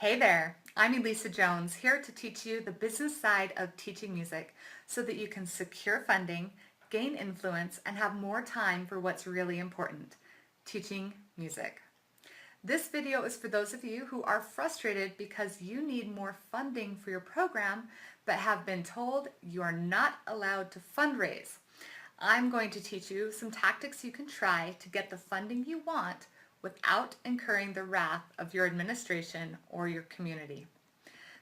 Hey there, I'm Elisa Jones, here to teach you the business side of teaching music so that you can secure funding, gain influence, and have more time for what's really important, teaching music. This video is for those of you who are frustrated because you need more funding for your program but have been told you are not allowed to fundraise. I'm going to teach you some tactics you can try to get the funding you want without incurring the wrath of your administration or your community.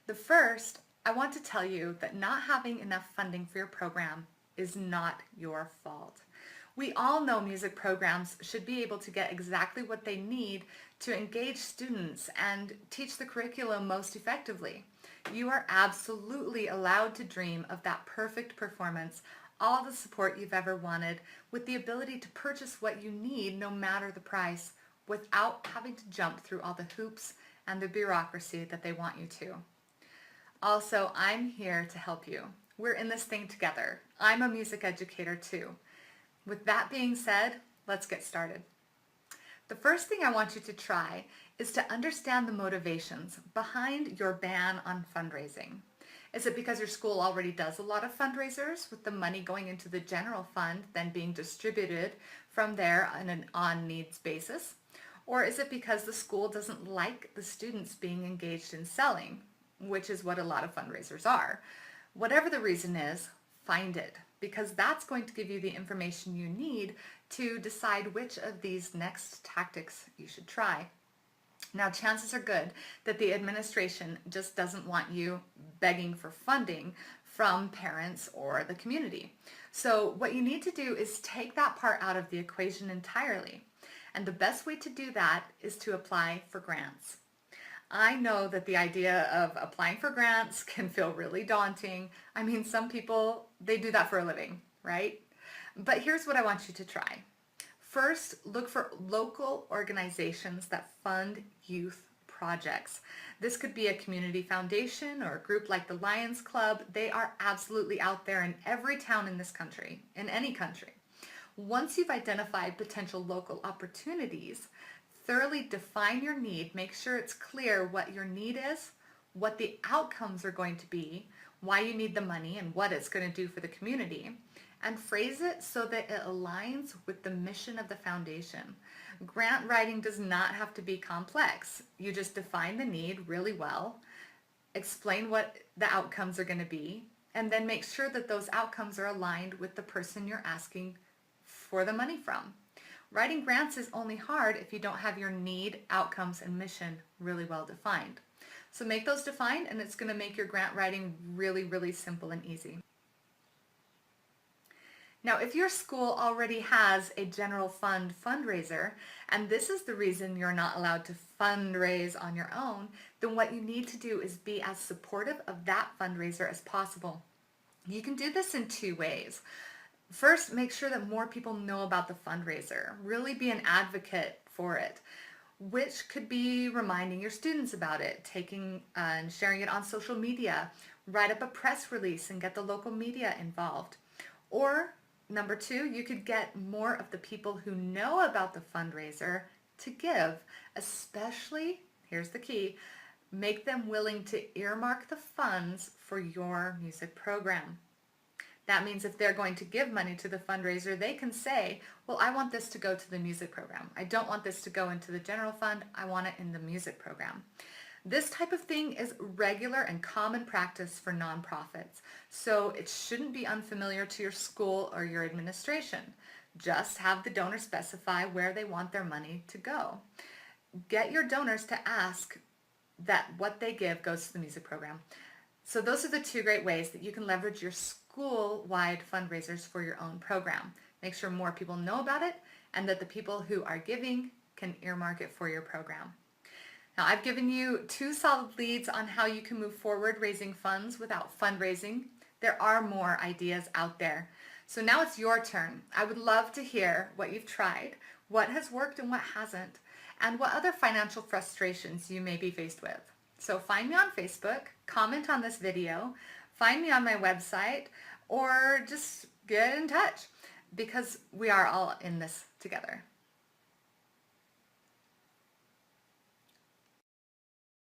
The first, I want to tell you that not having enough funding for your program is not your fault. We all know music programs should be able to get exactly what they need to engage students and teach the curriculum most effectively. You are absolutely allowed to dream of that perfect performance, all the support you've ever wanted, with the ability to purchase what you need no matter the price, without having to jump through all the hoops and the bureaucracy that they want you to. Also, I'm here to help you. We're in this thing together. I'm a music educator too. With that being said, let's get started. The first thing I want you to try is to understand the motivations behind your ban on fundraising. Is it because your school already does a lot of fundraisers with the money going into the general fund then being distributed from there on an on-needs basis? Or is it because the school doesn't like the students being engaged in selling, which is what a lot of fundraisers are? Whatever the reason is, find it, because that's going to give you the information you need to decide which of these next tactics you should try. Now, chances are good that the administration just doesn't want you begging for funding from parents or the community. So what you need to do is take that part out of the equation entirely. And the best way to do that is to apply for grants. I know that the idea of applying for grants can feel really daunting. I mean, some people, they do that for a living, right? But here's what I want you to try. First, look for local organizations that fund youth projects. This could be a community foundation or a group like the Lions Club. They are absolutely out there in every town in this country, in any country. Once you've identified potential local opportunities, thoroughly define your need. Make sure it's clear what your need is, what the outcomes are going to be, why you need the money, and what it's going to do for the community. And phrase it so that it aligns with the mission of the foundation. Grant writing does not have to be complex. You just define the need really well, explain what the outcomes are going to be, and then make sure that those outcomes are aligned with the person you're asking for the money from. Writing grants is only hard if you don't have your need, outcomes, and mission really well defined. So make those defined, and it's going to make your grant writing really, really simple and easy. Now, if your school already has a general fund fundraiser, and this is the reason you're not allowed to fundraise on your own, then what you need to do is be as supportive of that fundraiser as possible. You can do this in two ways. First, make sure that more people know about the fundraiser. Really be an advocate for it, which could be reminding your students about it, taking and sharing it on social media, write up a press release and get the local media involved. Or number two, you could get more of the people who know about the fundraiser to give, especially, here's the key, make them willing to earmark the funds for your music program. That means if they're going to give money to the fundraiser, they can say, well, I want this to go to the music program. I don't want this to go into the general fund. I want it in the music program. This type of thing is regular and common practice for nonprofits, so it shouldn't be unfamiliar to your school or your administration. Just have the donor specify where they want their money to go. Get your donors to ask that what they give goes to the music program. So those are the two great ways that you can leverage your school-wide fundraisers for your own program. Make sure more people know about it and that the people who are giving can earmark it for your program. Now, I've given you two solid leads on how you can move forward raising funds without fundraising. There are more ideas out there. So now it's your turn. I would love to hear what you've tried, what has worked and what hasn't, and what other financial frustrations you may be faced with. So find me on Facebook, comment on this video, find me on my website, or just get in touch, because we are all in this together.